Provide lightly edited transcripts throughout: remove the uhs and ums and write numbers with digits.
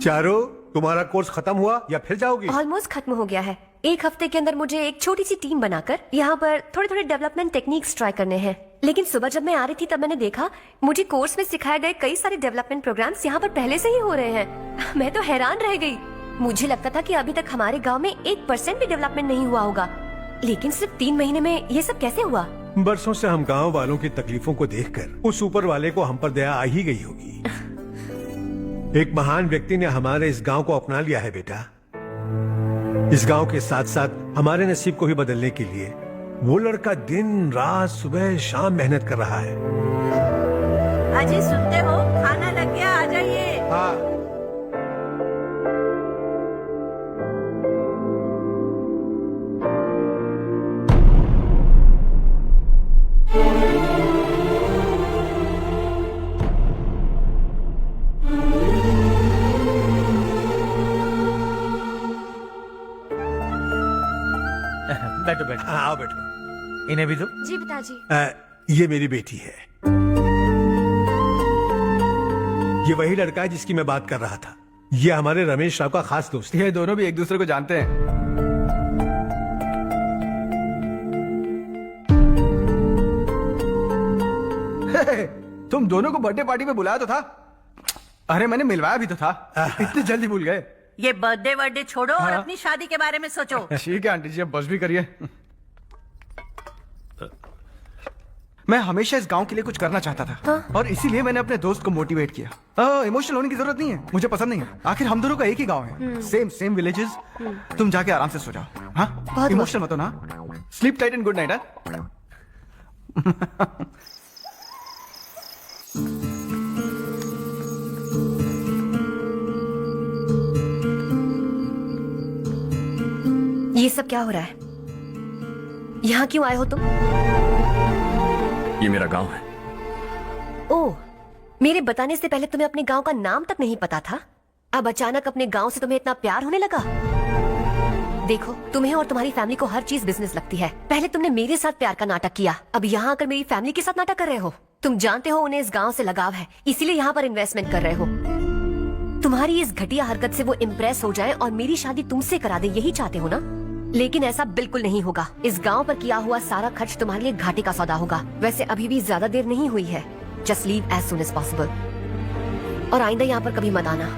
चारो, तुम्हारा कोर्स खत्म हुआ या फिर जाओगी? ऑलमोस्ट खत्म हो गया है। एक हफ्ते के अंदर मुझे एक छोटी सी टीम बनाकर यहाँ पर थोड़े थोड़े डेवलपमेंट टेक्निक्स ट्राई करने हैं। लेकिन सुबह जब मैं आ रही थी तब मैंने देखा मुझे कोर्स में सिखाए गए कई सारे डेवलपमेंट प्रोग्राम्स यहाँ पर पहले से ही हो रहे हैं। मैं तो हैरान रह गई। मुझे लगता था कि अभी तक हमारे गाँव में 1% भी डेवलपमेंट नहीं हुआ होगा, लेकिन सिर्फ 3 महीने में ये सब कैसे हुआ? बरसों से हम गांव वालों की तकलीफों को देखकर उस ऊपर वाले को हम पर दया आ ही गई होगी। एक महान व्यक्ति ने हमारे इस गांव को अपना लिया है बेटा। इस गांव के साथ साथ हमारे नसीब को भी बदलने के लिए वो लड़का दिन रात सुबह शाम मेहनत कर रहा है। अजी सुनते हो, खाना लग गया, आ जाइए। हाँ। बैठो बैठो। हाँ, आओ बैठो। इन्हें भी दो। जी पिताजी। ये मेरी बेटी है। ये वही लड़का है जिसकी मैं बात कर रहा था। ये हमारे रमेश राव का खास दोस्त है। ये दोनों भी एक दूसरे को जानते हैं। तुम दोनों को बर्थडे पार्टी में बुलाया तो था। अरे मैंने मिलवाया भी तो था। इतनी जल्दी भूल गए। ये बर्थडे वर्डे छोड़ो और हाँ। अपनी शादी के बारे में सोचो। ठीक है आंटी जी, अब बस भी करिए। मैं हमेशा इस गांव के लिए कुछ करना चाहता था। हाँ? और इसीलिए मैंने अपने दोस्त को मोटिवेट किया। इमोशनल होने की जरूरत नहीं है, मुझे पसंद नहीं है। आखिर हम दोनों का एक ही गांव है, सेम विलेजेस। तुम जाके आराम से सो जाओ। हाँ, इमोशनल मत हो ना। Sleep tight and good night. ये सब क्या हो रहा है? यहाँ क्यों आए हो तुम? ये मेरा गांव है। ओह, मेरे बताने से पहले तुम्हें अपने गांव का नाम तक नहीं पता था। अब अचानक अपने गांव से तुम्हें इतना प्यार होने लगा? देखो, तुम्हें और तुम्हारी फैमिली को हर चीज बिजनेस लगती है। पहले तुमने मेरे साथ प्यार का नाटक किया, अब यहाँ आकर मेरी फैमिली के साथ नाटक कर रहे हो। तुम जानते हो उन्हें इस गाँव से लगाव है, इसीलिए यहाँ पर इन्वेस्टमेंट कर रहे हो। तुम्हारी इस घटिया हरकत से वो इम्प्रेस हो जाए और मेरी शादी तुमसे करा दे, यही चाहते हो ना? लेकिन ऐसा बिल्कुल नहीं होगा। इस गांव पर किया हुआ सारा खर्च तुम्हारे लिए घाटे का सौदा होगा। वैसे अभी भी ज्यादा देर नहीं हुई है। Just leave as soon as possible. और आइंदा यहाँ पर कभी मत आना।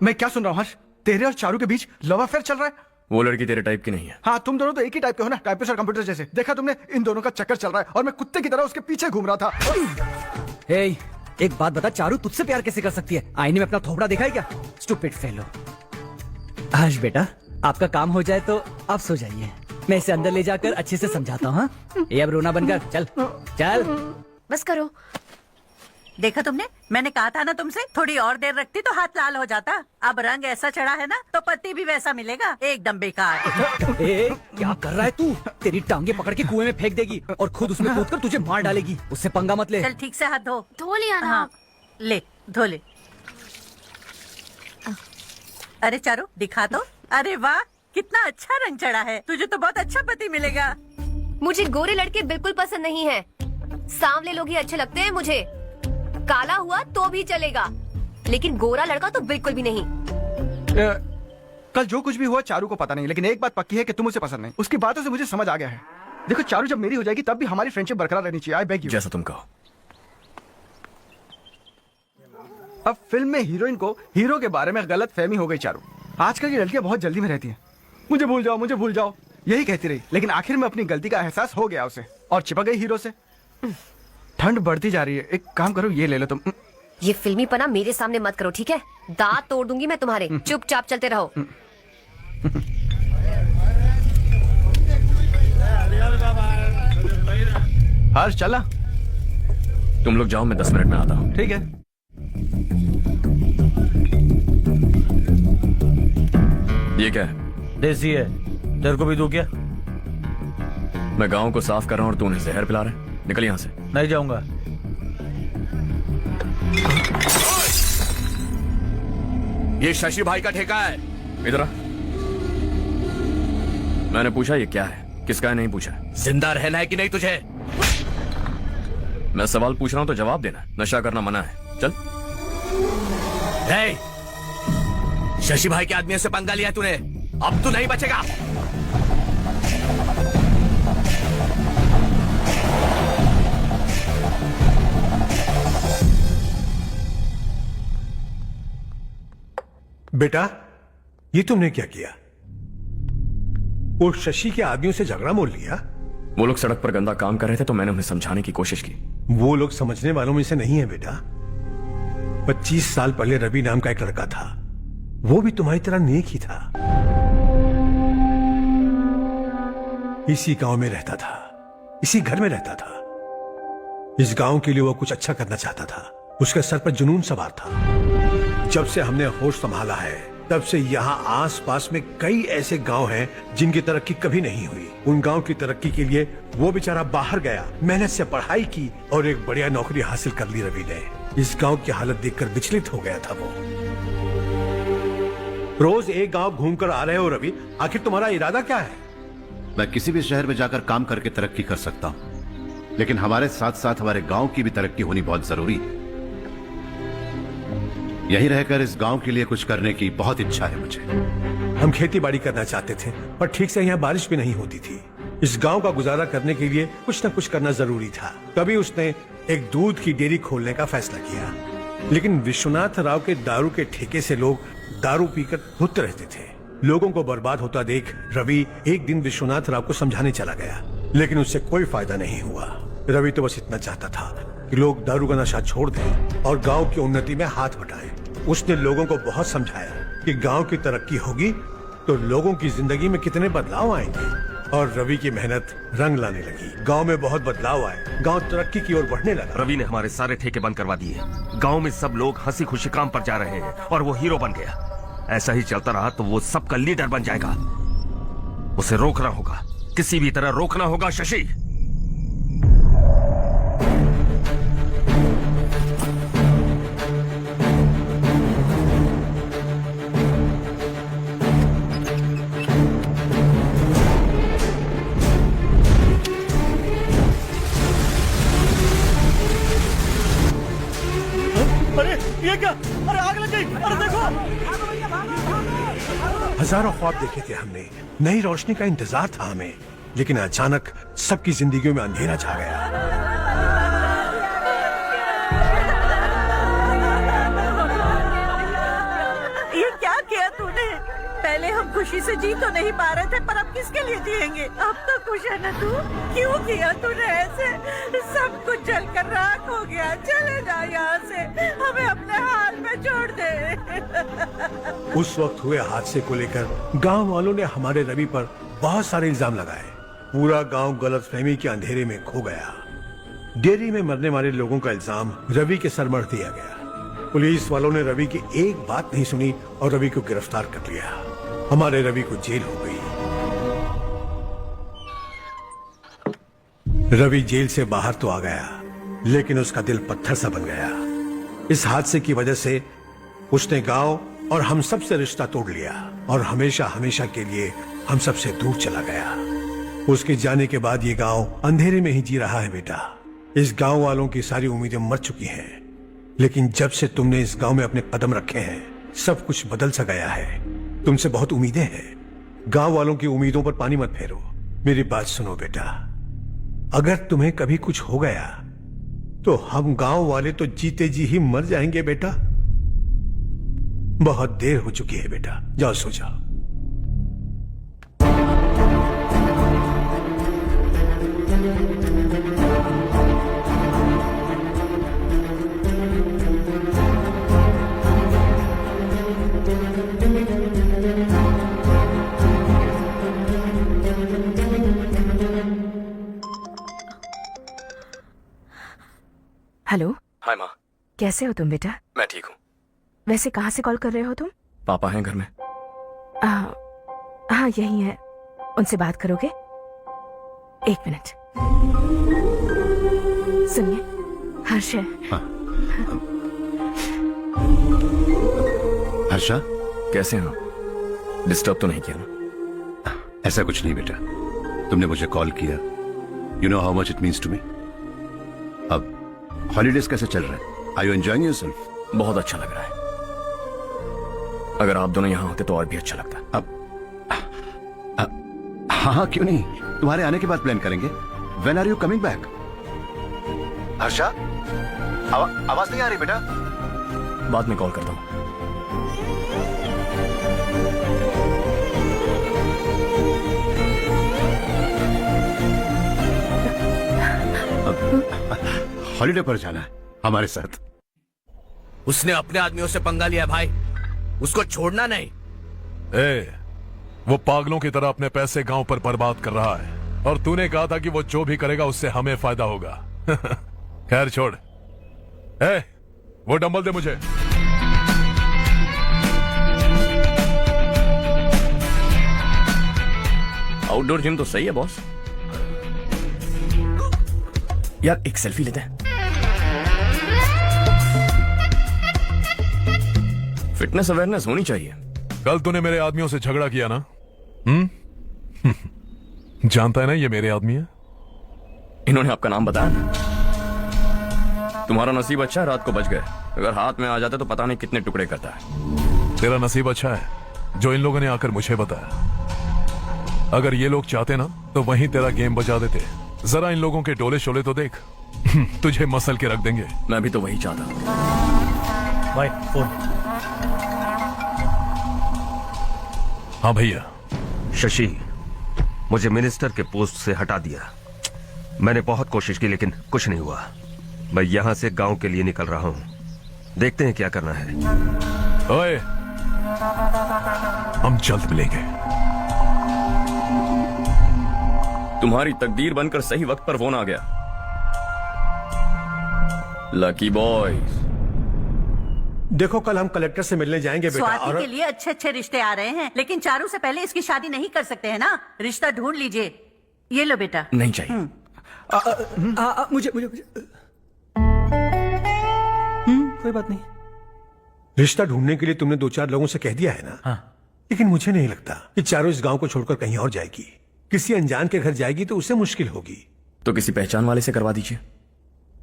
मैं क्या सुन रहा हूँ हर्ष? तेरे और चारू के बीच लव अफेयर चल रहा है? वो लड़की तेरे टाइप की नहीं है। हाँ, तुम दोनों तो एक ही टाइप के हो ना, टाइपिस्ट और कंप्यूटर जैसे। देखा तुमने, इन दोनों का चक्कर चल रहा है और मैं कुत्ते की तरह उसके पीछे घूम रहा था। हे, एक बात बता, चारू तुझसे प्यार कैसे कर सकती है? आईने में अपना थोबड़ा देखा है क्या? Stupid fellow. हर्ष बेटा, आपका काम हो जाए तो आप सो जाइए। मैं इसे अंदर ले जाकर अच्छे से समझाता हूँ। हाँ? ये अब रोना बनकर चल चल। बस करो। देखा तुमने, मैंने कहा था ना तुमसे, थोड़ी और देर रखती तो हाथ लाल हो जाता। अब रंग ऐसा चढ़ा है ना तो पति भी वैसा मिलेगा। एकदम बेकार। ए, क्या कर रहा है तू? तेरी टांगे पकड़ के कुएं में फेंक देगी और खुद उसमें कूदकर तुझे मार डालेगी। उससे पंगा मत ले। चल ठीक से हाथ धो। धो लिया ना। हाँ, ले धो ले। अरे चारू, दिखा तो। अरे वाह, कितना अच्छा रंग चढ़ा है। तुझे तो बहुत अच्छा पति मिलेगा। मुझे गोरे लड़के बिल्कुल पसंद नहीं है। सांवले लोग ही अच्छे लगते हैं मुझे। काला हुआ तो भी चलेगा, लेकिन गोरा लड़का तो बिल्कुल भी नहीं। कल जो कुछ भी हुआ चारू को पता नहीं, लेकिन एक बात पक्की है कि तुम उसे पसंद नहीं। उसकी बातों से मुझे समझ आ गया है। देखो चारू जब मेरी हो जाएगी तब भी हमारी फ्रेंडशिप बरकरार रहनी चाहिए। I beg you. जैसा तुम कहो। अब फिल्म में हीरोइन को हीरो के बारे में गलत फहमी हो गई चारू। आजकल की लड़कियां बहुत जल्दी में रहती हैं। मुझे भूल जाओ, मुझे भूल जाओ, यही कहती रही। लेकिन आखिर में अपनी गलती का एहसास हो गया उसे और चिपक गई हीरो से। ठंड बढ़ती जा रही है, एक काम करो, ये ले लो तुम। ये फिल्मी पना मेरे सामने मत करो, ठीक है? दांत तोड़ दूंगी मैं तुम्हारे। चुपचाप चलते रहो। हर्ष चला। तुम लोग जाओ, मैं 10 मिनट में आता हूँ। ठीक है। ये क्या है? देसी है, तेरे को भी दूं क्या? मैं गांव को साफ कर रहा हूँ और तू उन्हें जहर पिला रहा है। निकल यहाँ से। नहीं जाऊंगा। ये शशि भाई का ठेका है। इधर आ। मैंने पूछा ये क्या है, किसका है नहीं पूछा। जिंदा रहना है कि नहीं तुझे? मैं सवाल पूछ रहा हूँ तो जवाब देना। नशा करना मना है। चल। शशि भाई के आदमियों से पंगा लिया तूने, अब तू नहीं बचेगा। बेटा, ये तुमने क्या किया? वो शशि के आदमियों से झगड़ा मोल लिया? वो लोग सड़क पर गंदा काम कर रहे थे तो मैंने उन्हें समझाने की कोशिश की। वो लोग समझने वालों में से नहीं है बेटा। 25 साल पहले रवि नाम का एक लड़का था, वो भी तुम्हारी तरह नेक ही था। इसी गांव में रहता था, इसी घर में रहता था। इस गांव के लिए वो कुछ अच्छा करना चाहता था। उसके सर पर जुनून सवार था। जब से हमने होश संभाला है तब से यहाँ आस पास में कई ऐसे गांव हैं जिनकी तरक्की कभी नहीं हुई। उन गांव की तरक्की के लिए वो बेचारा बाहर गया, मेहनत से पढ़ाई की और एक बढ़िया नौकरी हासिल कर ली रवि ने। इस गांव की हालत देखकर विचलित हो गया था वो। रोज एक गांव घूमकर आ रहे हो रवि, आखिर तुम्हारा इरादा क्या है? मैं किसी भी शहर में जाकर काम करके तरक्की कर सकता हूं, लेकिन हमारे साथ साथ हमारे गांव की भी तरक्की होनी बहुत जरूरी है। यहीं रहकर इस गांव के लिए कुछ करने की बहुत इच्छा है मुझे। हम खेती बाड़ी करना चाहते थे, पर ठीक से यहाँ बारिश भी नहीं होती थी। इस गांव का गुजारा करने के लिए कुछ न कुछ करना जरूरी था। तभी उसने एक दूध की डेयरी खोलने का फैसला किया। लेकिन विश्वनाथ राव के दारू के ठेके से लोग दारू पीकर धुत रहते थे। लोगों को बर्बाद होता देख रवि एक दिन विश्वनाथ राव को समझाने चला गया, लेकिन उससे कोई फायदा नहीं हुआ। रवि तो बस इतना चाहता था कि लोग दारू का नशा छोड़ दें और गांव की उन्नति में हाथ बटाएं। उसने लोगों को बहुत समझाया कि गांव की तरक्की होगी तो लोगों की जिंदगी में कितने बदलाव आएंगे, और रवि की मेहनत रंग लाने लगी। गांव में बहुत बदलाव आए, गांव तरक्की की ओर बढ़ने लगा। रवि ने हमारे सारे ठेके बंद करवा दिए। गांव में सब लोग हंसी खुशी काम पर जा रहे हैं और वो हीरो बन गया। ऐसा ही चलता रहा तो वो सबका लीडर बन जाएगा। उसे रोकना होगा, किसी भी तरह रोकना होगा शशि। अरे ये क्या? अरे आग लग गई! अरे देखो! हजारों ख्वाब देखे थे हमने, नई रोशनी का इंतजार था हमें, लेकिन अचानक सबकी जिंदगियों में अंधेरा छा गया। ये क्या किया तूने? पहले हम खुशी से जी तो नहीं पा रहे थे, पर अब किसके लिए जिएंगे? अब तो खुश है ना तू? क्यों किया तूने ऐसे? सब कुछ जलकर राख हो गया। चले जा यहाँ से, हमें अपने हाल में छोड़ दे। उस वक्त हुए हादसे को लेकर गांव वालों ने हमारे रवि पर बहुत सारे इल्जाम लगाए। पूरा गांव गलतफहमी के अंधेरे में खो गया। डेयरी में मरने वाले लोगों का इल्जाम रवि के सर मढ़ दिया गया। पुलिस वालों ने रवि की एक बात नहीं सुनी और रवि को गिरफ्तार कर लिया। हमारे रवि को जेल हो गई। रवि जेल से बाहर तो आ गया, लेकिन उसका दिल पत्थर सा बन गया। इस हादसे की वजह से उसने गांव और हम सब से रिश्ता तोड़ लिया और हमेशा हमेशा के लिए हम सब से दूर चला गया। उसके जाने के बाद ये गांव अंधेरे में ही जी रहा है बेटा। इस गांव वालों की सारी उम्मीदें मर चुकी हैं, लेकिन जब से तुमने इस गांव में अपने कदम रखे हैं सब कुछ बदल सा गया है। तुमसे बहुत उम्मीदें हैं। गांव वालों की उम्मीदों पर पानी मत फेरो। मेरी बात सुनो बेटा, अगर तुम्हें कभी कुछ हो गया तो हम गांव वाले तो जीते जी ही मर जाएंगे बेटा। बहुत देर हो चुकी है बेटा, जाओ सो जाओ। हेलो। हाय माँ। कैसे हो तुम बेटा? मैं ठीक हूँ। वैसे कहाँ से कॉल कर रहे हो तुम? पापा हैं घर में। हाँ यही है। उनसे बात करोगे? एक मिनट सुनिए, हर्ष है। हर्षा, कैसे हैं आप? डिस्टर्ब तो नहीं किया ना? ऐसा कुछ नहीं बेटा, तुमने मुझे कॉल किया। You know how much it means to me. अब हॉलीडेज कैसे चल रहे हैं? Are you enjoying yourself? बहुत अच्छा लग रहा है। अगर आप दोनों यहाँ होते तो और भी अच्छा लगता। अब हाँ हाँ, क्यों नहीं, तुम्हारे आने के बाद प्लान करेंगे। When are you coming back? Harsha, आवाज नहीं आ रही बेटा। बाद में कॉल करता हूँ। हॉलीडे पर जाना है हमारे साथ। उसने अपने आदमियों से पंगा लिया भाई, उसको छोड़ना नहीं। ए, वो पागलों की तरह अपने पैसे गांव पर बर्बाद कर रहा है और तूने कहा था कि वो जो भी करेगा उससे हमें फायदा होगा। खैर छोड़। ए, वो डंबल दे मुझे। आउटडोर जिम तो सही है बॉस। यार एक सेल्फी लेते हैं। फिटनेस अवेयरनेस होनी चाहिए। कल तूने मेरे आदमियों से झगड़ा किया ना? जानता है ना ये मेरे आदमी है। इन्होंने आपका नाम बताया। तुम्हारा नसीब अच्छा है, रात को बच गए। अगर हाथ में आ जाते तो पता नहीं कितने टुकड़े करता है। तेरा नसीब अच्छा है जो इन लोगों ने आकर मुझे बताया। अगर ये लोग चाहते ना तो वहीं तेरा गेम बजा देते। जरा इन लोगों के डोले शोले तो देख। तुझे मसल के रख देंगे। मैं भी तो वही चाहता। भाई फोन। हाँ भैया। शशि, मुझे मिनिस्टर के पोस्ट से हटा दिया। मैंने बहुत कोशिश की लेकिन कुछ नहीं हुआ। मैं यहां से गांव के लिए निकल रहा हूं। देखते हैं क्या करना है। ओए, हम जल्द मिलेंगे। तुम्हारी तकदीर बनकर सही वक्त पर फोन आ गया। Lucky boys. देखो कल हम कलेक्टर से मिलने जाएंगे बेटा। स्वाति और के लिए अच्छे अच्छे रिश्ते आ रहे हैं, लेकिन चारू से पहले इसकी शादी नहीं कर सकते हैं ना। रिश्ता ढूंढ लीजिए। ये लो बेटा। नहीं चाहिए। मुझे कोई बात नहीं। रिश्ता ढूंढने के लिए तुमने 2-4 लोगों से कह दिया है ना? हाँ। लेकिन मुझे नहीं लगता कि चारू इस गांव को छोड़कर कहीं और जाएगी। किसी अनजान के घर जाएगी तो उसे मुश्किल होगी। तो किसी पहचान वाले से करवा दीजिए।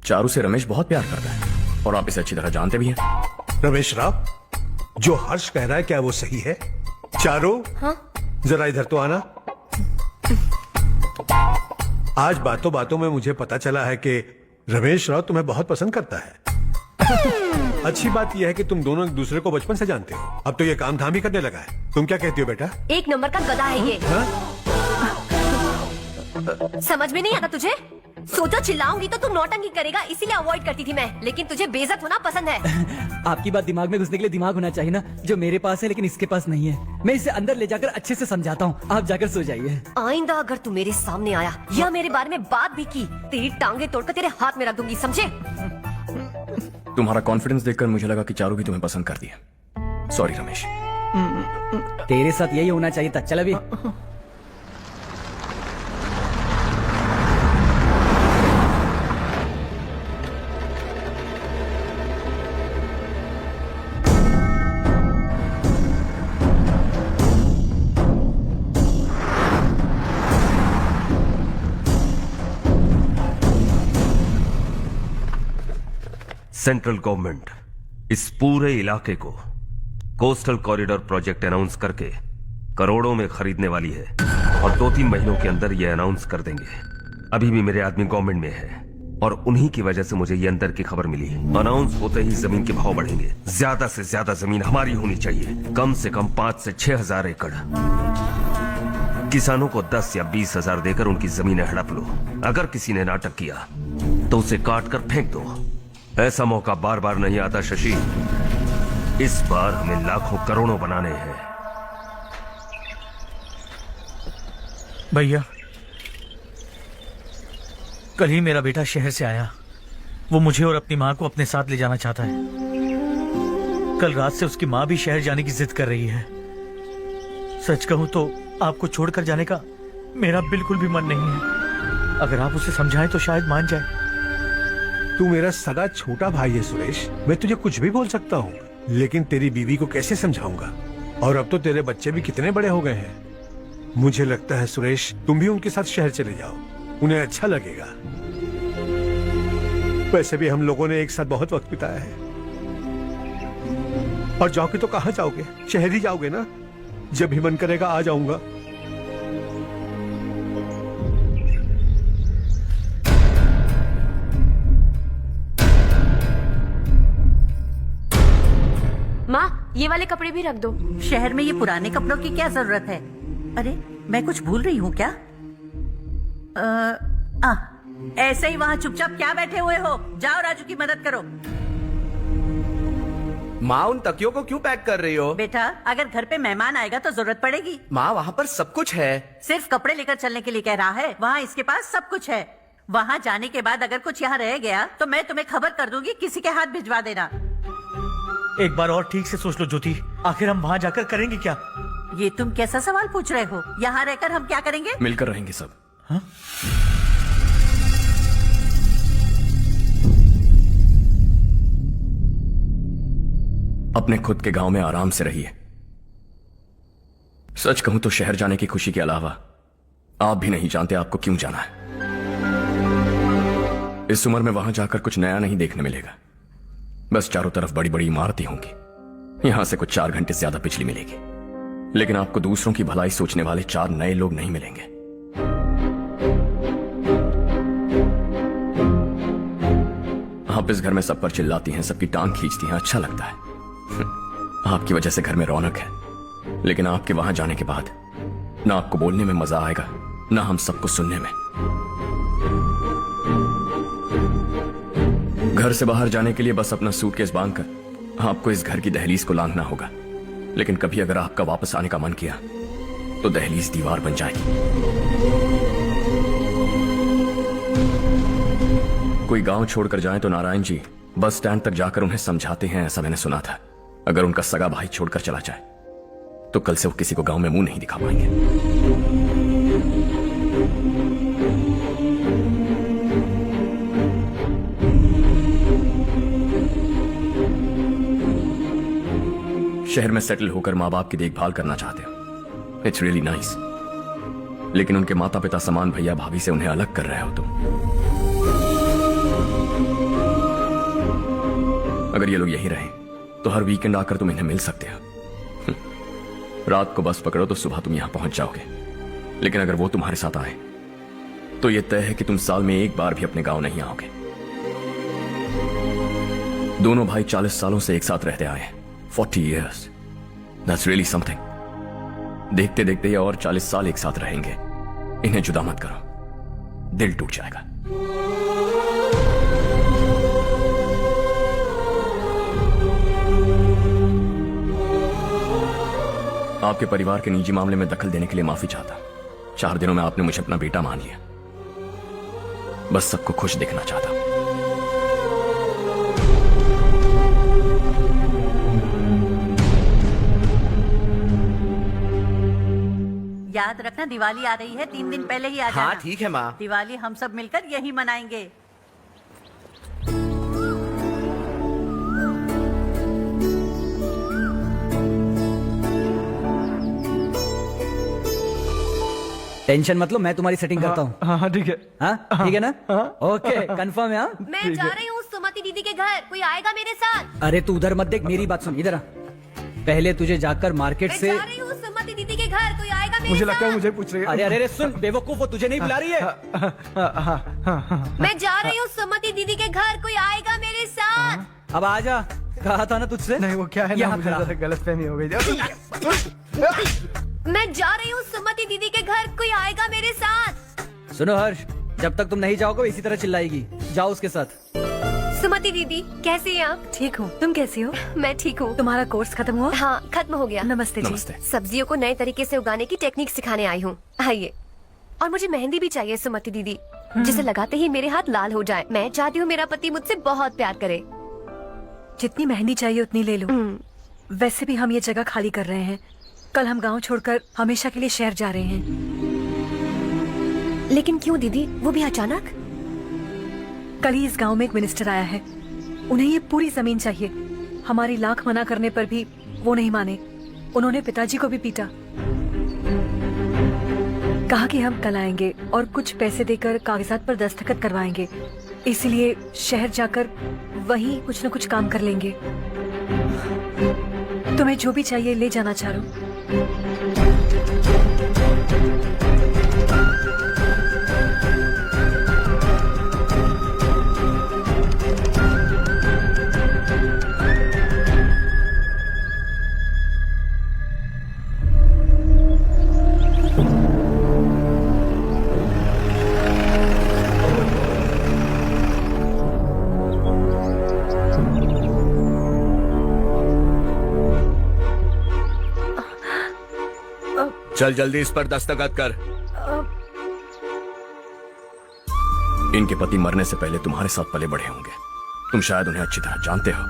चारू से रमेश बहुत प्यार करता है और आप इसे अच्छी तरह जानते भी हैं। रमेश राव, जो हर्ष कह रहा है क्या वो सही है? चारू, हाँ? जरा इधर तो आना। आज बातों बातों में मुझे पता चला है कि रमेश राव तुम्हें बहुत पसंद करता है। अच्छी बात यह है कि तुम दोनों एक दूसरे को बचपन से जानते हो। अब तो ये काम धाम ही करने लगा है। तुम क्या कहती हो बेटा? एक नंबर का गधा है ये। समझ में नहीं आता तुझे? सोचो चिल्लाऊंगी तो तू नौटंकी करेगा, इसीलिए अवॉइड करती थी मैं। लेकिन तुझे बेइज्जत होना पसंद है। आपकी बात दिमाग में घुसने के लिए दिमाग होना चाहिए ना, जो मेरे पास है लेकिन इसके पास नहीं है। मैं इसे अंदर ले जाकर अच्छे से समझाता हूँ। आप जाकर सो जाइए। आइंदा अगर तू मेरे सामने आया या मेरे बारे में बात भी की, तेरी टांगे तोड़कर तेरे हाथ में रख दूंगी, समझे? तुम्हारा कॉन्फिडेंस देखकर मुझे लगा कि चारू भी तुम्हें पसंद करती है। सॉरी रमेश। तेरे साथ यही होना चाहिए था। चल अभी। सेंट्रल गवर्नमेंट इस पूरे इलाके को कोस्टल कॉरिडोर प्रोजेक्ट अनाउंस करके करोड़ों में खरीदने वाली है और 2-3 महीनों के अंदर यह अनाउंस कर देंगे। अभी भी मेरे आदमी गवर्नमेंट में है और उन्हीं की वजह से मुझे ये अंदर की खबर मिली। अनाउंस होते ही जमीन के भाव बढ़ेंगे। ज्यादा से ज्यादा जमीन हमारी होनी चाहिए, कम से कम 5 से 6 हजार एकड़। किसानों को 10 या 20 हजार देकर उनकी जमीनें हड़प लो। अगर किसी ने नाटक किया तो उसे काट कर फेंक दो। ऐसा मौका बार बार नहीं आता शशि। इस बार हमें लाखों करोड़ों बनाने हैं। भैया, कल ही मेरा बेटा शहर से आया। वो मुझे और अपनी माँ को अपने साथ ले जाना चाहता है। कल रात से उसकी माँ भी शहर जाने की जिद कर रही है। सच कहूं तो आपको छोड़कर जाने का मेरा बिल्कुल भी मन नहीं है। अगर आप उसे समझाएं तो शायद मान जाए। तू मेरा सगा छोटा भाई है सुरेश। मैं तुझे कुछ भी बोल सकता हूँ, लेकिन तेरी बीवी को कैसे समझाऊंगा? और अब तो तेरे बच्चे भी कितने बड़े हो गए हैं। मुझे लगता है सुरेश, तुम भी उनके साथ शहर चले जाओ, उन्हें अच्छा लगेगा। वैसे भी हम लोगों ने एक साथ बहुत वक्त बिताया है। और जाओगे तो कहाँ जाओगे? शहर ही जाओगे ना? जब भी मन करेगा आ जाऊंगा। माँ, ये वाले कपड़े भी रख दो। शहर में ये पुराने कपड़ों की क्या जरूरत है? अरे मैं कुछ भूल रही हूँ क्या? ऐसे ही वहाँ चुपचाप क्या बैठे हुए हो? जाओ राजू की मदद करो। माँ, उन तकियों को क्यों पैक कर रही हो? बेटा, अगर घर पे मेहमान आएगा तो जरूरत पड़ेगी। माँ, वहाँ पर सब कुछ है। सिर्फ कपड़े लेकर चलने के लिए कह रहा है? वहाँ इसके पास सब कुछ है। वहाँ जाने के बाद अगर कुछ यहाँ रह गया तो मैं तुम्हें खबर कर दूंगी, किसी के हाथ भिजवा देना। एक बार और ठीक से सोच लो ज्योति, आखिर हम वहाँ जाकर करेंगे क्या? ये तुम कैसा सवाल पूछ रहे हो? यहाँ रहकर हम क्या करेंगे? मिलकर रहेंगे सब। हाँ? अपने खुद के गांव में आराम से रहिए। सच कहूं तो शहर जाने की खुशी के अलावा आप भी नहीं जानते आपको क्यों जाना है। इस उम्र में वहां जाकर कुछ नया नहीं देखने मिलेगा। बस चारों तरफ बड़ी बड़ी इमारतें होंगी, यहां से कुछ 4 घंटे ज्यादा बिजली मिलेगी, लेकिन आपको दूसरों की भलाई सोचने वाले 4 नए लोग नहीं मिलेंगे। आप इस घर में सब पर चिल्लाती हैं, सबकी टांग खींचती हैं, अच्छा लगता है। आपकी वजह से घर में रौनक है, लेकिन आपके वहां जाने के बाद ना आपको बोलने में मजा आएगा, ना हम सबको सुनने में। घर से बाहर जाने के लिए बस अपना सूटकेस बांधकर आपको इस घर की दहलीज को लांघना होगा, लेकिन कभी अगर आपका वापस आने का मन किया तो दहलीज दीवार बन जाएगी। कोई गांव छोड़कर जाए तो नारायण जी बस स्टैंड तक जाकर उन्हें समझाते हैं, ऐसा मैंने सुना था। अगर उनका सगा भाई छोड़कर चला जाए तो कल से वो किसी को गांव में मुंह नहीं दिखा पाएंगे। शहर में सेटल होकर माँ बाप की देखभाल करना चाहते हो, इट्स रियली नाइस, लेकिन उनके माता पिता समान भैया भाभी से उन्हें अलग कर रहे हो तुम। अगर ये लोग यहीं रहें तो हर वीकेंड आकर तुम इन्हें मिल सकते हो। रात को बस पकड़ो तो सुबह तुम यहां पहुंच जाओगे, लेकिन अगर वो तुम्हारे साथ आए तो यह तय है कि तुम साल में एक बार भी अपने गांव नहीं आओगे। दोनों भाई 40 सालों से एक साथ रहते आए हैं, 40 years. That's really something. देखते देखते ये और 40 साल एक साथ रहेंगे। इन्हें जुदा मत करो, दिल टूट जाएगा। आपके परिवार के निजी मामले में दखल देने के लिए माफी चाहता। 4 दिनों में आपने मुझे अपना बेटा मान लिया, बस सबको खुश देखना चाहता। याद रखना, दिवाली आ रही है, 3 दिन पहले ही आ जाना। हाँ ठीक है माँ। दिवाली हम सब मिलकर यही मनाएंगे। टेंशन मत लो, मैं तुम्हारी सेटिंग करता हूँ। हाँ ठीक है। हाँ ठीक है ना? ओके, कंफर्म है? हाँ मैं जा रही हूँ सुमति दीदी के घर, कोई आएगा मेरे साथ? अरे तू उधर मत देख, मेरी बात सुन, इधर आ। पहले तुझे जाकर मार्केट मैं से। जा रही हूँ सुमति दीदी के घर, कोई आएगा मेरे मुझे साथ? लगता है मुझे पूछ रही है। अरे अरे अरे सुन बेवकूफ, वो तुझे नहीं बुला रही है। मैं जा रही हूँ सुमति दीदी के घर, कोई आएगा मेरे साथ? अब आ जा, कहा था ना तुझसे। नहीं वो क्या है ना, यहाँ मुझे खड़ा। गलतफहमी हो गई। मैं जा रही हूँ सुमति दीदी के घर, कोई आएगा मेरे साथ? सुनो हर्ष, जब तक तुम नहीं जाओगे इसी तरह चिल्लाएगी। जाओ उसके साथ। सुमति दीदी, कैसी हैं आप? ठीक हूँ, तुम कैसी हो? मैं ठीक हूँ। तुम्हारा कोर्स खत्म हुआ? हाँ, खत्म हो गया। नमस्ते जी। नमस्ते। सब्जियों को नए तरीके से उगाने की टेक्निक सिखाने आई हूँ। आइए। और मुझे मेहंदी भी चाहिए सुमति दीदी, जिसे लगाते ही मेरे हाथ लाल हो जाए। मैं चाहती हूँ मेरा पति मुझसे बहुत प्यार करे। जितनी मेहंदी चाहिए उतनी ले लो। वैसे भी हम ये जगह खाली कर रहे हैं, कल हम गांव छोड़कर हमेशा के लिए शहर जा रहे हैं। लेकिन क्यों दीदी, वो भी अचानक? कल ही इस गांव में एक मिनिस्टर आया है, उन्हें ये पूरी जमीन चाहिए। हमारी लाख मना करने पर भी वो नहीं माने। उन्होंने पिताजी को भी पीटा। कहा कि हम कल आएंगे और कुछ पैसे देकर कागजात पर दस्तखत करवाएंगे। इसीलिए शहर जाकर वहीं कुछ न कुछ काम कर लेंगे। तुम्हें जो भी चाहिए ले जाना चारू। चल जल्दी इस पर दस्तखत कर। इनके पति मरने से पहले तुम्हारे साथ पले बड़े होंगे। तुम शायद उन्हें अच्छी तरह जानते हो।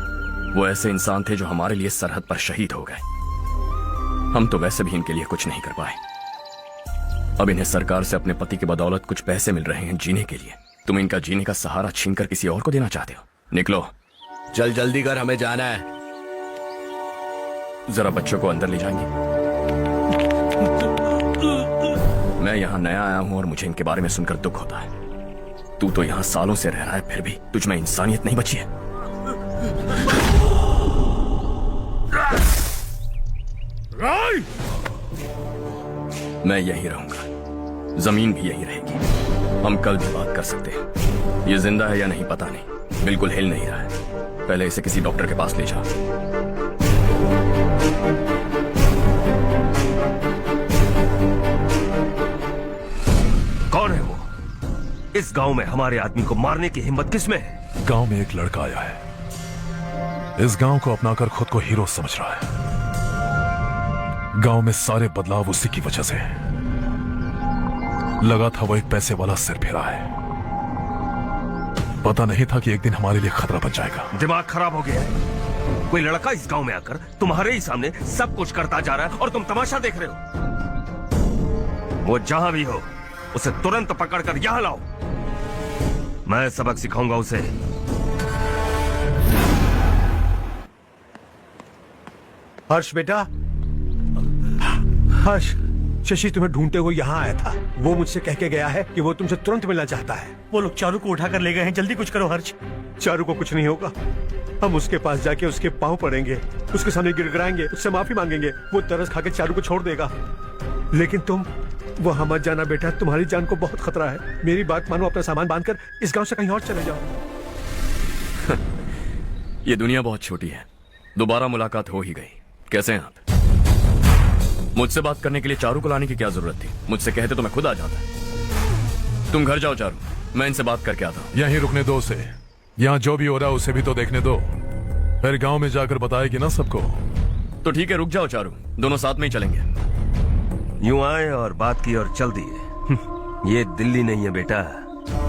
वो ऐसे इंसान थे जो हमारे लिए सरहद पर शहीद हो गए। हम तो वैसे भी इनके लिए कुछ नहीं कर पाए। अब इन्हें सरकार से अपने पति की बदौलत कुछ पैसे मिल रहे हैं जीने के लिए। तुम इनका जीने का सहारा छीनकर किसी और को देना चाहते हो। निकलो। चल जल्दी कर, हमें जाना है। जरा बच्चों को अंदर ले जाएंगे। मैं यहाँ नया आया हूँ और मुझे इनके बारे में सुनकर दुख होता है। तू तो यहाँ सालों से रह रहा है, फिर भी तुझ में इंसानियत नहीं बची है। मैं यहीं रहूंगा, जमीन भी यहीं रहेगी। हम कल भी बात कर सकते हैं। ये जिंदा है या नहीं पता नहीं, बिल्कुल हिल नहीं रहा है। पहले इसे किसी डॉक्टर के पास ले जा। कौन है वो? इस गांव में हमारे आदमी को मारने की हिम्मत किसमें है? गांव में एक लड़का आया है, इस गांव को अपनाकर खुद को हीरो समझ रहा है। गांव में सारे बदलाव उसी की वजह से है। लगा था वो एक पैसे वाला सिर फेरा है। पता नहीं था कि एक दिन हमारे लिए खतरा बन जाएगा। दिमाग खराब हो गया है। कोई लड़का इस गांव में आकर तुम्हारे ही सामने सब कुछ करता जा रहा है और तुम तमाशा देख रहे हो। वो जहां भी हो उसे तुरंत पकड़कर यहां लाओ। मैं सबक सिखाऊंगा उसे। हर्ष बेटा, हर्ष, शशि तुम्हें ढूंढते हुए यहाँ आया था। वो मुझसे कह के गया है कि वो तुमसे तुरंत मिलना चाहता है। वो लोग चारू को उठाकर ले गए हैं। जल्दी कुछ करो हर्ष। चारू को कुछ नहीं होगा। हम उसके पास जाके उसके पांव पड़ेंगे, उसके सामने गिड़गिड़ाएंगे, उससे माफी मांगेंगे। वो तरस खा के चारू को छोड़ देगा। लेकिन तुम वहां मत जाना बेटा, तुम्हारी जान को बहुत खतरा है। मेरी बात मानो, अपना सामान बांधकर इस गांव से कहीं और चले जाओ। ये दुनिया बहुत छोटी है। दोबारा मुलाकात हो ही गई। कैसे हैं आप? मुझसे बात करने के लिए चारू को लाने की क्या जरूरत थी? मुझसे कहते तो मैं खुद आ जाता। तुम घर जाओ चारू, मैं इनसे बात करके आता हूँ। यहीं रुकने दो उसे। यहाँ जो भी हो रहा है उसे भी तो देखने दो। फिर गांव में जाकर बताएगी ना सबको। तो ठीक है, रुक जाओ चारू, दोनों साथ में ही चलेंगे। यूं आए और बात की और चल दिए। ये दिल्ली नहीं है बेटा,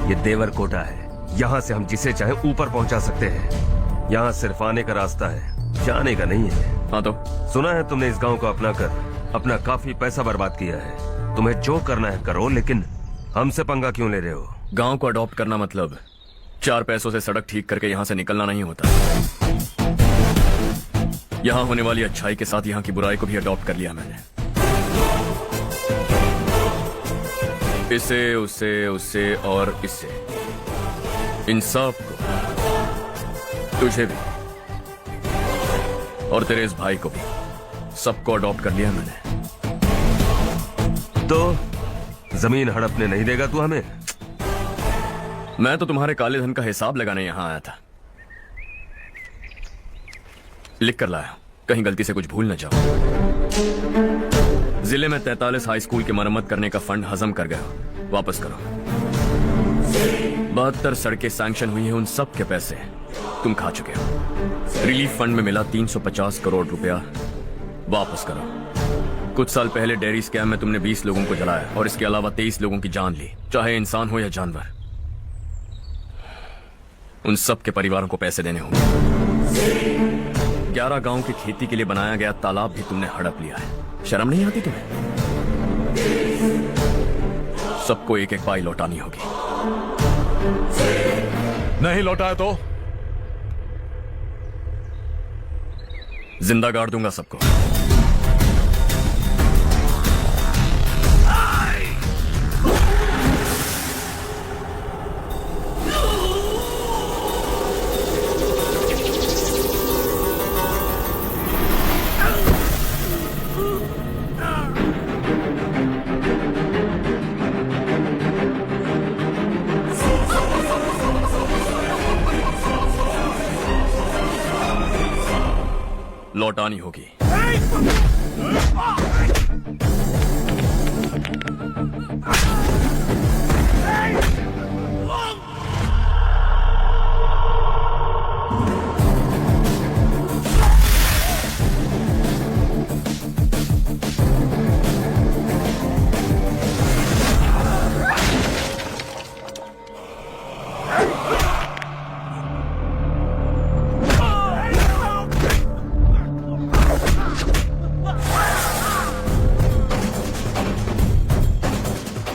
ये देवरकोटा है। यहाँ से हम जिसे चाहे ऊपर पहुंचा सकते हैं। यहाँ सिर्फ आने का रास्ता है, जाने का नहीं है। हाँ तो सुना है तुमने इस गांव को अपना कर अपना काफी पैसा बर्बाद किया है। तुम्हें जो करना है करो, लेकिन हमसे पंगा क्यों ले रहे हो? गांव को अडॉप्ट करना मतलब 4 पैसों से सड़क ठीक करके यहाँ से निकलना नहीं होता। यहाँ होने वाली अच्छाई के साथ यहाँ की बुराई को भी अडॉप्ट कर लिया मैंने। इसे, उसे, उससे और इससे, इन सब को, तुझे भी और तेरे इस भाई को भी, सबको अडॉप्ट कर लिया मैंने। तो जमीन हड़पने नहीं देगा तू हमें? मैं तो तुम्हारे काले धन का हिसाब लगाने यहां आया था। लिख कर लाया, कहीं गलती से कुछ भूल न जाओ। जिले में 43 हाई स्कूल की मरम्मत करने का फंड हजम कर गया, वापस करो। 72 सड़कें सैंक्शन हुई हैं, उन सब के पैसे तुम खा चुके हो। रिलीफ फंड में मिला 350 करोड़ रुपया, वापस करो। कुछ साल पहले डेयरी स्कैम में तुमने 20 लोगों को जलाया और इसके अलावा 23 लोगों की जान ली, चाहे इंसान हो या जानवर। उन सब के परिवारों को पैसे देने होंगे। 11 गांव की खेती के लिए बनाया गया तालाब भी तुमने हड़प लिया है। शर्म नहीं आती तुम्हें? सबको एक एक पाई लौटानी होगी। नहीं लौटाया तो जिंदा गाड़ दूंगा सबको। लौटानी होगी।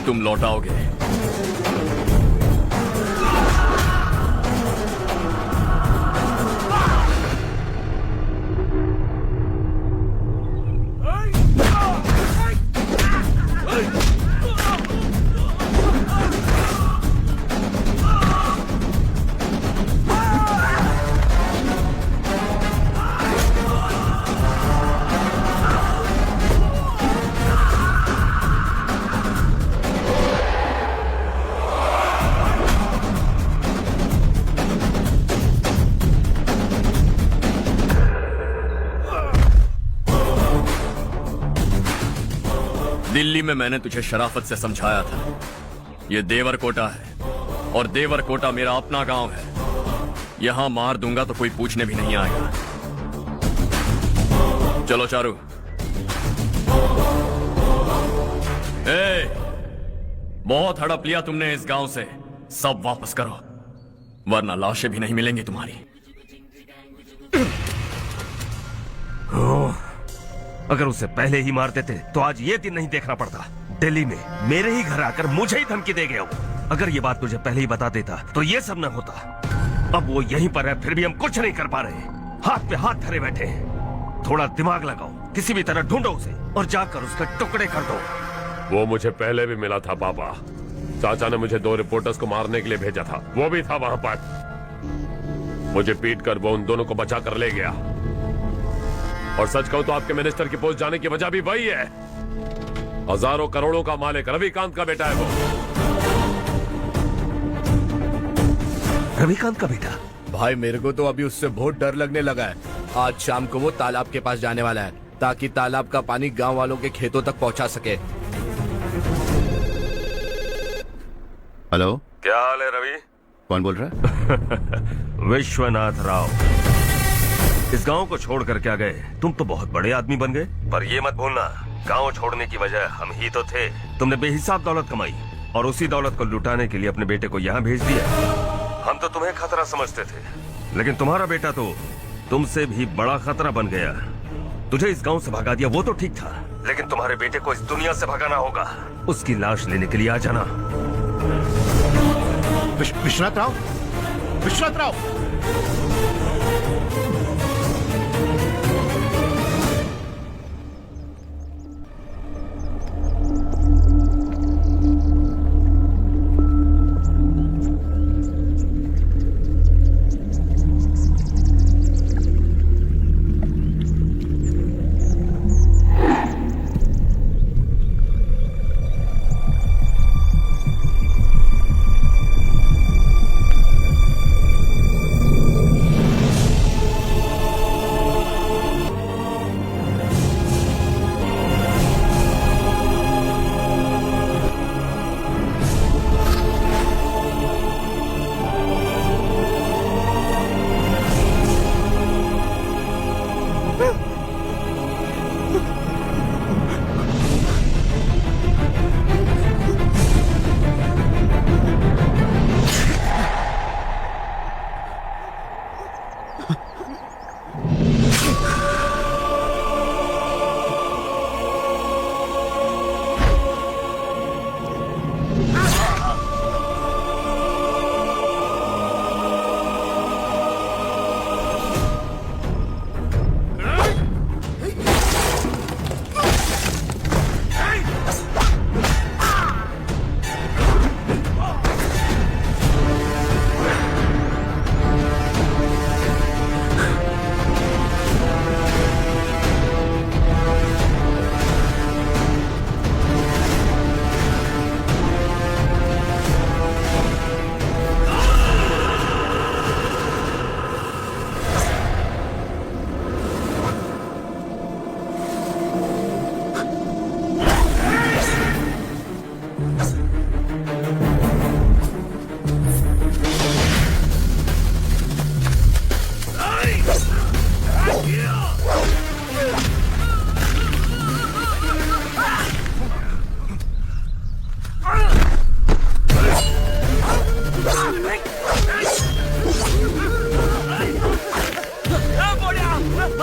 तुम लौटाओगे। दिल्ली में मैंने तुझे शराफत से समझाया था, ये देवर कोटा है और देवर कोटा मेरा अपना गांव है। यहां मार दूंगा तो कोई पूछने भी नहीं आएगा। चलो चारू। बहुत हड़प लिया तुमने इस गांव से, सब वापस करो वरना लाशें भी नहीं मिलेंगी तुम्हारी। अगर उसे पहले ही मार देते तो आज ये दिन नहीं देखना पड़ता। दिल्ली में मेरे ही घर आकर मुझे ही धमकी दे गया वो। अगर ये बात तुझे पहले ही बता देता तो ये सब न होता। अब वो यहीं पर है, फिर भी हम कुछ नहीं कर पा रहे। हाथ पे हाथ धरे बैठे हैं। थोड़ा दिमाग लगाओ, किसी भी तरह ढूंढो उसे और जाकर उसके टुकड़े कर दो। वो मुझे पहले भी मिला था पापा। चाचा ने मुझे 2 रिपोर्टर्स को मारने के लिए भेजा था, वो भी था वहां पर। मुझे पीट कर वो उन दोनों को बचा कर ले गया। और सच कहूं तो आपके मिनिस्टर की पोस्ट जाने की वजह भी वही है। हजारों करोड़ों का मालिक रविकांत का बेटा है वो। रविकांत का बेटा? भाई मेरे को तो अभी उससे बहुत डर लगने लगा है। आज शाम को वो तालाब के पास जाने वाला है ताकि तालाब का पानी गांव वालों के खेतों तक पहुंचा सके। हेलो, क्या हाल है रवि? कौन बोल रहा है? विश्वनाथ राव। इस गांव को छोड़कर क्या गए? तुम तो बहुत बड़े आदमी बन गए, पर ये मत भूलना गांव छोड़ने की वजह हम ही तो थे। तुमने बेहिसाब दौलत कमाई और उसी दौलत को लुटाने के लिए अपने बेटे को यहाँ भेज दिया। हम तो तुम्हें खतरा समझते थे, लेकिन तुम्हारा बेटा तो तुमसे भी बड़ा खतरा बन गया। तुझे इस गांव से भगा दिया वो तो ठीक था, लेकिन तुम्हारे बेटे को इस दुनिया से भगाना होगा। उसकी लाश लेने के लिए आ जाना। विश्वनाथ राव, विश्वनाथ राव।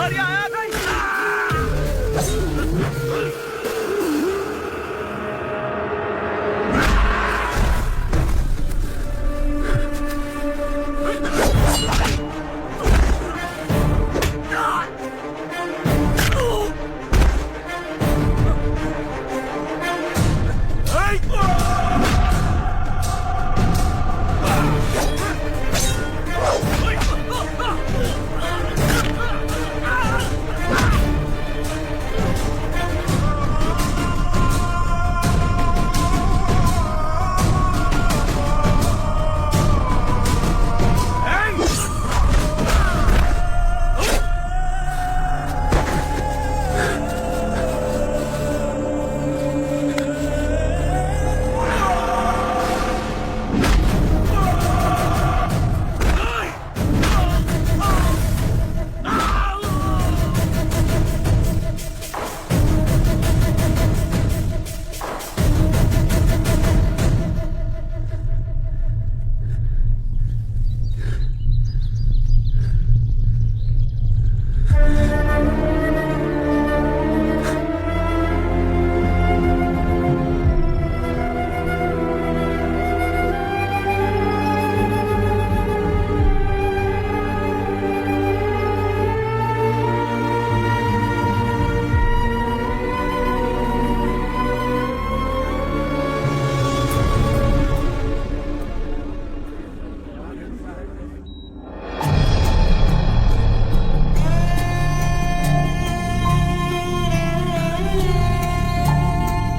हरिया आया नहीं।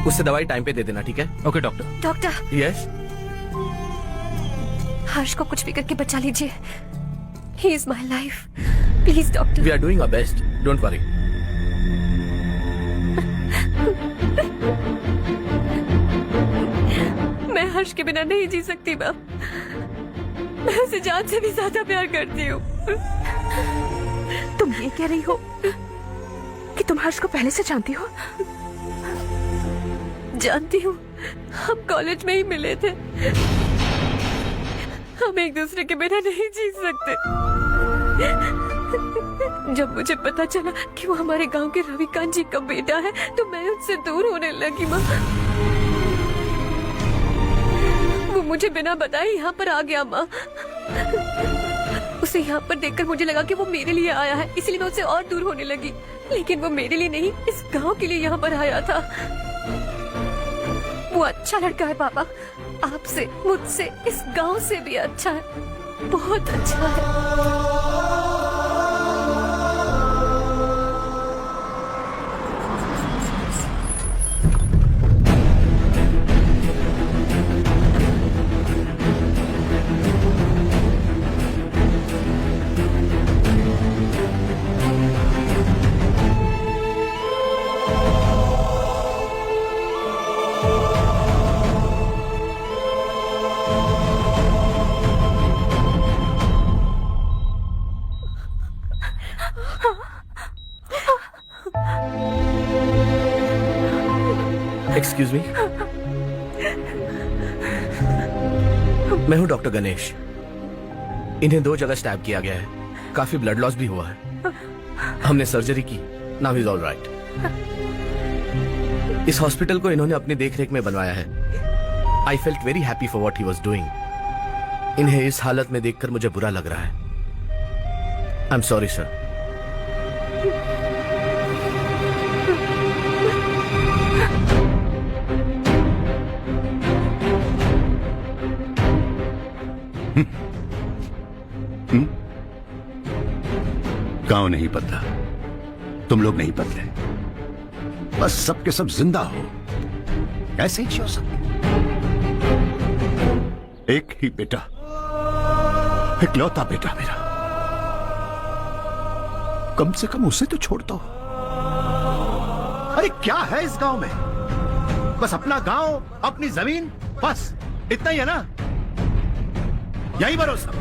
उससे दवाई टाइम पे दे देना, ठीक है? Okay doctor. Doctor, yes. Harsh को कुछ भी करके बचा लीजिए। He is my life, please doctor. We are doing our best, don't worry. मैं हर्ष के बिना नहीं जी सकती मैम। मैं उसे जान से भी ज्यादा प्यार करती हूँ। तुम ये कह रही हो कि तुम हर्ष को पहले से जानती हो? जानती हूँ, हम कॉलेज में ही मिले थे। हम एक दूसरे के बिना नहीं जी सकते। जब मुझे पता चला कि वो हमारे गांव के रविकांत जी का बेटा है तो मैं उससे दूर होने लगी माँ। वो मुझे बिना बताए यहाँ पर आ गया माँ। उसे यहाँ पर देखकर मुझे लगा कि वो मेरे लिए आया है, इसलिए मैं उससे और दूर होने लगी। लेकिन वो मेरे लिए नहीं, इस गांव के लिए यहाँ पर आया था। वो अच्छा लड़का है पापा, आपसे, मुझसे, इस गांव से भी अच्छा है, बहुत अच्छा है। एक्सक्यूज मी, मैं हूं डॉक्टर गणेश। इन्हें 2 जगह स्टैब किया गया है, काफी ब्लड लॉस भी हुआ है। हमने सर्जरी की, नाउ इज ऑल राइट। इस हॉस्पिटल को इन्होंने अपनी देखरेख में बनवाया है। I felt very happy for what he was doing. इन्हें इस हालत में देखकर मुझे बुरा लग रहा है। I am sorry sir. गांव नहीं बदला, तुम लोग नहीं बदले, बस सबके सब जिंदा हो, ऐसे ही जियो सब। एक ही बेटा, इकलौता बेटा मेरा, कम से कम उसे तो छोड़ दो। अरे क्या है इस गांव में? बस अपना गांव, अपनी जमीन, बस इतना ही है ना? यही भरोसा,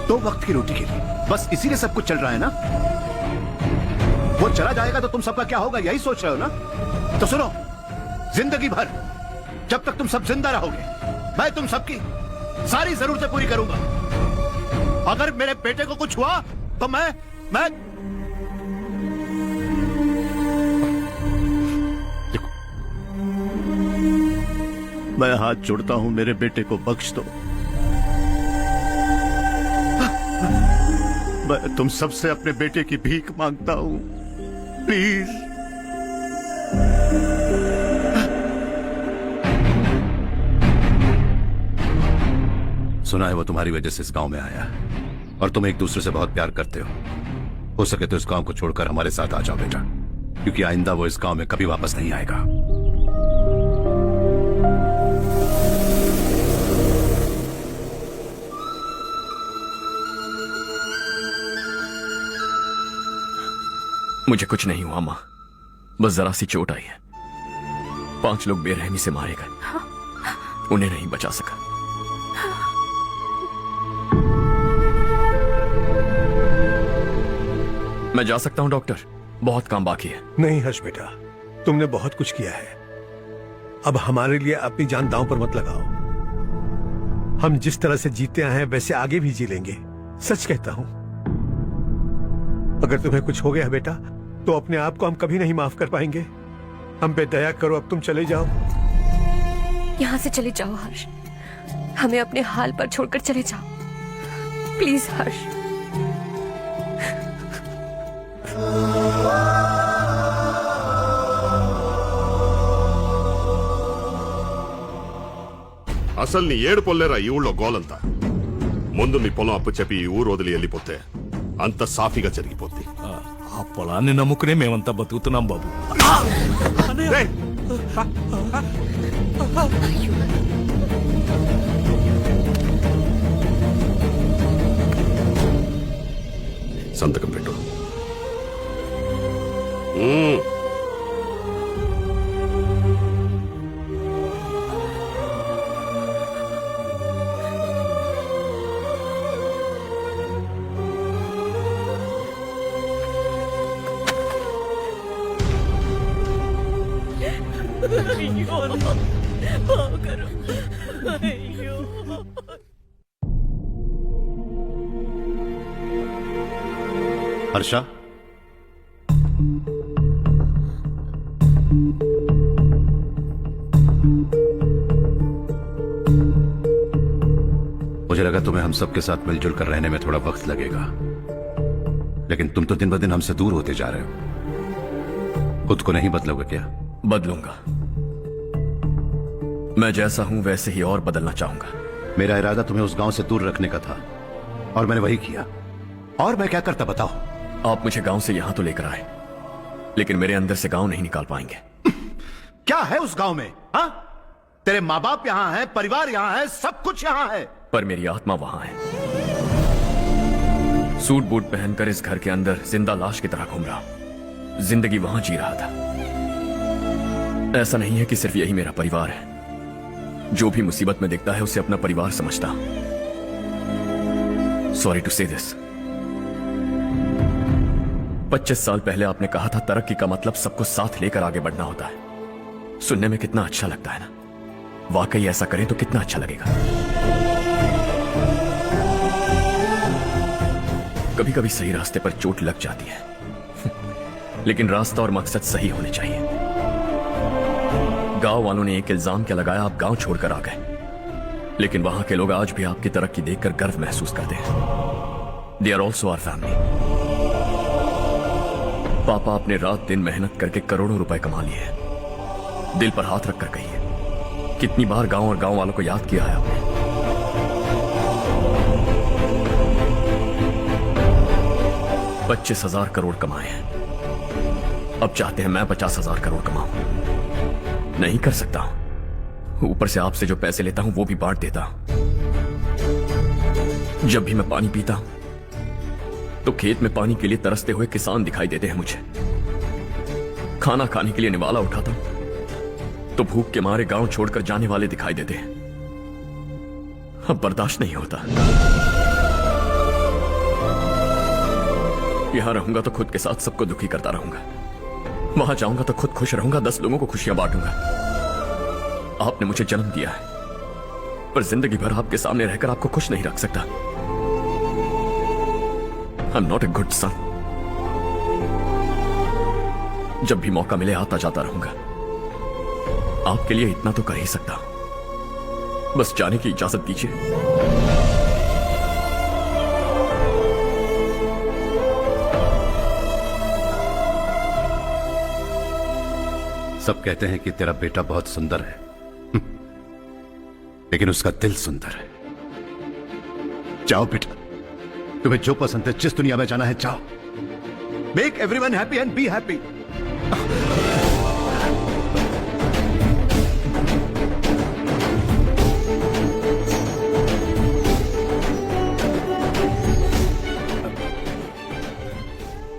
2 वक्त की रोटी के लिए, बस इसीलिए सब कुछ चल रहा है ना? वो चला जाएगा तो तुम सबका क्या होगा, यही सोच रहे हो ना? तो सुनो, जिंदगी भर जब तक तुम सब जिंदा रहोगे, मैं तुम सबकी सारी जरूरतें पूरी करूंगा। अगर मेरे बेटे को कुछ हुआ तो मैं मैं देखो, मैं हाथ जोड़ता हूं, मेरे बेटे को बख्श दो। मैं तुम सबसे अपने बेटे की भीख मांगता हूं, प्लीज। सुना है वो तुम्हारी वजह से इस गांव में आया और तुम एक दूसरे से बहुत प्यार करते हो सके तो इस गांव को छोड़कर हमारे साथ आ जाओ बेटा, क्योंकि आइंदा वो इस गांव में कभी वापस नहीं आएगा। मुझे कुछ नहीं हुआ माँ, बस जरा सी चोट आई है। 5 लोग बेरहमी से मारे गए, उन्हें नहीं बचा सका। मैं जा सकता हूं डॉक्टर, बहुत काम बाकी है। नहीं हर्ष बेटा, तुमने बहुत कुछ किया है। अब हमारे लिए अपनी जान दांव पर मत लगाओ। हम जिस तरह से जीते आए हैं वैसे आगे भी जी लेंगे, सच कहता हूं। अगर तुम्हें कुछ हो गया बेटा तो अपने आप को हम कभी नहीं माफ कर पाएंगे। हम पे दया करो, अब तुम चले जाओ। यहाँ से चले जाओ हर्ष, हमें अपने हाल पर छोड़कर चले जाओ, प्लीज हर्ष। అసలు నీ ఏడు పొల్లేరా ఈ ఊళ్ళో గోలంతా. ముందు మీ పొలం అప్పు చెప్పి ఈ ఊరు వదిలి వెళ్ళిపోతే అంత సాఫీగా జరిగిపోద్ది. ఆ పొలాన్ని నమ్ముకునే మేమంతా బతుకుతున్నాం బాబు. రేయ్! సంతకం పెట్టు. हर्षा, मुझे लगा तुम्हें हम सबके साथ मिलजुल कर रहने में थोड़ा वक्त लगेगा, लेकिन तुम तो दिन ब दिन हमसे दूर होते जा रहे हो। खुद को नहीं बदलोगे क्या? बदलूंगा। मैं जैसा हूं वैसे ही और बदलना चाहूंगा। मेरा इरादा तुम्हें उस गांव से दूर रखने का था और मैंने वही किया। और मैं क्या करता बताओ? आप मुझे गांव से यहां तो लेकर आए, लेकिन मेरे अंदर से गांव नहीं निकाल पाएंगे। क्या है उस गांव में? हाँ, तेरे माँ बाप यहाँ हैं, परिवार यहाँ है, सब कुछ यहाँ है, पर मेरी आत्मा वहां है। सूट बूट पहनकर इस घर के अंदर जिंदा लाश की तरह घूम रहा हूं, जिंदगी वहां जी रहा था। ऐसा नहीं है कि सिर्फ यही मेरा परिवार है। जो भी मुसीबत में दिखता है उसे अपना परिवार समझता। सॉरी टू से दिस। 25 साल पहले आपने कहा था तरक्की का मतलब सबको साथ लेकर आगे बढ़ना होता है। सुनने में कितना अच्छा लगता है ना? वाकई ऐसा करें तो कितना अच्छा लगेगा। कभी कभी सही रास्ते पर चोट लग जाती है, लेकिन रास्ता और मकसद सही होने चाहिए। गांव वालों ने एक इल्जाम क्या लगाया, आप गांव छोड़कर आ गए, लेकिन वहां के लोग आज भी आपकी तरक्की देखकर गर्व महसूस करते हैं। They are also our family. पापा आपने रात दिन मेहनत करके करोड़ों रुपए कमा लिए हैं। दिल पर हाथ रखकर कहिए, कितनी बार गांव और गांव वालों को याद किया है आपने? 25,000 करोड़ कमाए हैं, अब चाहते हैं मैं 50,000 करोड़ कमाऊं। नहीं कर सकता हूं। ऊपर से आपसे जो पैसे लेता हूं वो भी बांट देता हूं। जब भी मैं पानी पीता हूं तो खेत में पानी के लिए तरसते हुए किसान दिखाई देते हैं मुझे। खाना खाने के लिए निवाला उठाता हूं तो भूख के मारे गांव छोड़कर जाने वाले दिखाई देते हैं। अब बर्दाश्त नहीं होता। यहां रहूंगा तो खुद के साथ सबको दुखी करता रहूंगा, वहां जाऊंगा तो खुद खुश रहूंगा, 10 लोगों को खुशियां बांटूंगा। आपने मुझे जन्म दिया है, पर जिंदगी भर आपके सामने रहकर आपको खुश नहीं रख सकता। I am not a good son. जब भी मौका मिले आता जाता रहूंगा। आपके लिए इतना तो कर ही सकता हूं, बस जाने की इजाजत दीजिए। सब कहते हैं कि तेरा बेटा बहुत सुंदर है, लेकिन उसका दिल सुंदर है। जाओ बेटा, तुम्हें जो पसंद है, जिस दुनिया में जाना है जाओ। Make everyone happy and be happy.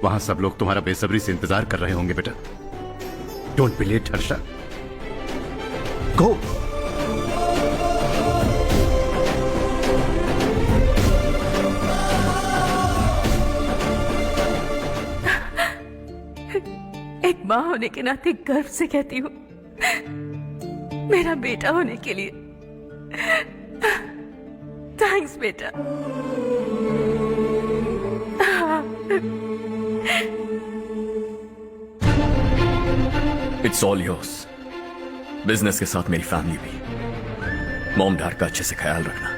वहां सब लोग तुम्हारा बेसब्री से इंतजार कर रहे होंगे बेटा। डोंट बी लेट हर्षा, गो। एक माँ होने के नाते गर्व से कहती हूँ, मेरा बेटा होने के लिए थैंक्स बेटा। It's all yours. बिजनेस के साथ मेरी फैमिली भी। मॉम डैड का अच्छे से ख्याल रखना।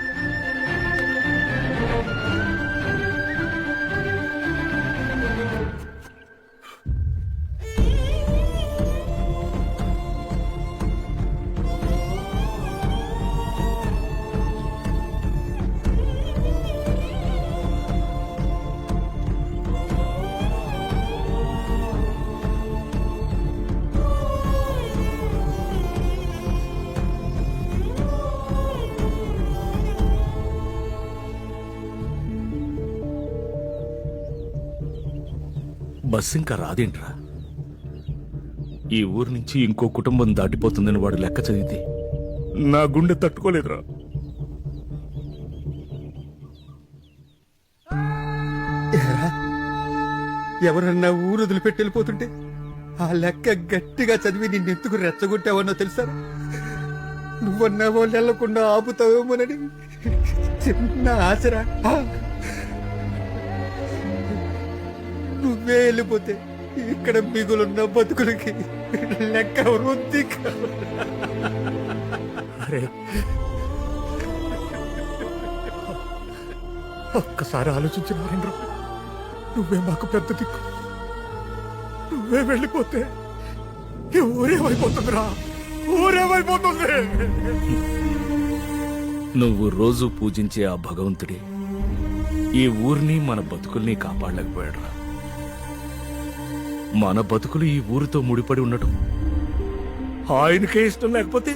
బస్ ఇంకా రాదేంట్రా? ఈ ఊరు నుంచి ఇంకో కుటుంబం దాటిపోతుందని వాడు లెక్క చదివితే నా గుండె తట్టుకోలేదురా. ఎవరన్నా ఊరు వదిలిపెట్టి వెళ్ళిపోతుంటే ఆ లెక్క గట్టిగా చదివి నిన్నెత్తుకు రెచ్చగొట్టావన్నో తెలుసా? నువ్వన్నావో నెలకుండా ఆపుతావేమోనని చిన్న ఆశరా. నువ్వే వెళ్ళిపోతే ఇక్కడ మిగులున్న బతుకులకి లెక్క వృద్ధి. అరే ఒక్కసారి ఆలోచించిన నరేంద్ర, నువ్వే మాకు పెద్ద దిక్కు. నువ్వే వెళ్ళిపోతే ఈ ఊరేమైపోతుందిరా, ఊరేమైపోతుంది. నువ్వు రోజు పూజించే ఆ భగవంతుడే ఈ ఊరిని మన బతుకుల్ని కాపాడలేకపోయాడురా. మన బతుకులు ఈ ఊరితో ముడిపడి ఉండటం ఆయనకే ఇష్టం లేకపోతే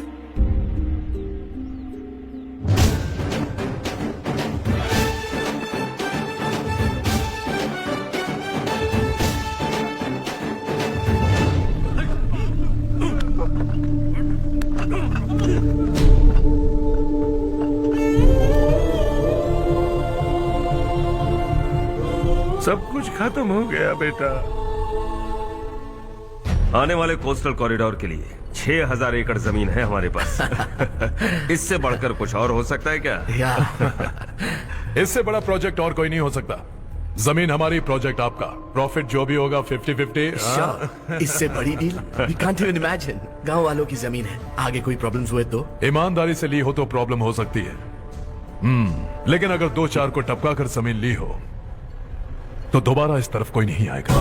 सब कुछ खत्म हो गया बेटा। आने वाले कोस्टल कॉरिडोर के लिए 6000 एकड़ जमीन है हमारे पास। इससे बढ़कर कुछ और हो सकता है क्या? इससे बड़ा प्रोजेक्ट और कोई नहीं हो सकता। जमीन हमारी, प्रोजेक्ट आपका। प्रॉफिट जो भी होगा 50-50। इससे बड़ी deal we can't even imagine. गांव वालों की जमीन है, आगे कोई प्रॉब्लम्स हुए तो? ईमानदारी से ली हो तो प्रॉब्लम हो सकती है, लेकिन अगर 2-4 को टपका कर जमीन ली हो तो दोबारा इस तरफ कोई नहीं आएगा।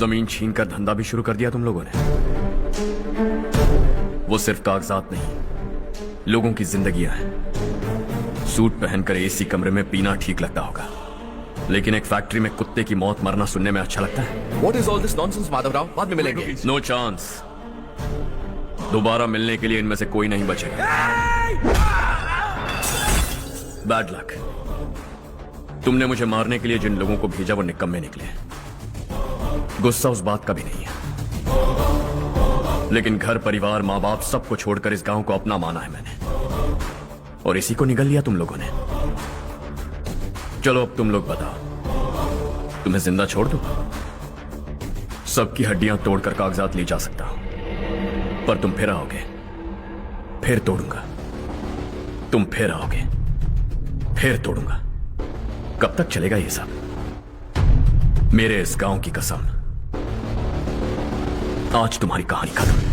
जमीन छीन कर धंधा भी शुरू कर दिया तुम लोगों ने। वो सिर्फ कागजात नहीं, लोगों की जिंदगियां हैं। सूट पहनकर एसी कमरे में पीना ठीक लगता होगा, लेकिन एक फैक्ट्री में कुत्ते की मौत मरना सुनने में अच्छा लगता है। What is all this nonsense, Madhavrao? बाद में मिलेंगे। No chance. दोबारा मिलने के लिए इनमें से कोई नहीं बचेगा। Bad luck. तुमने मुझे मारने के लिए जिन लोगों को भेजा वो निकम्मे निकले। गुस्सा उस बात का भी नहीं है, लेकिन घर परिवार माँ बाप सबको छोड़कर इस गांव को अपना माना है मैंने, और इसी को निगल लिया तुम लोगों ने। चलो अब तुम लोग बताओ, तुम्हें जिंदा छोड़ दूं? सबकी हड्डियां तोड़कर कागजात ले जा सकता हूं, पर तुम फिर आओगे, फिर तोड़ूंगा। तुम फिर आओगे, फिर तोड़ूंगा। कब तक चलेगा ये सब? मेरे इस गांव की कसम, आज तुम्हारी कहानी खत्म।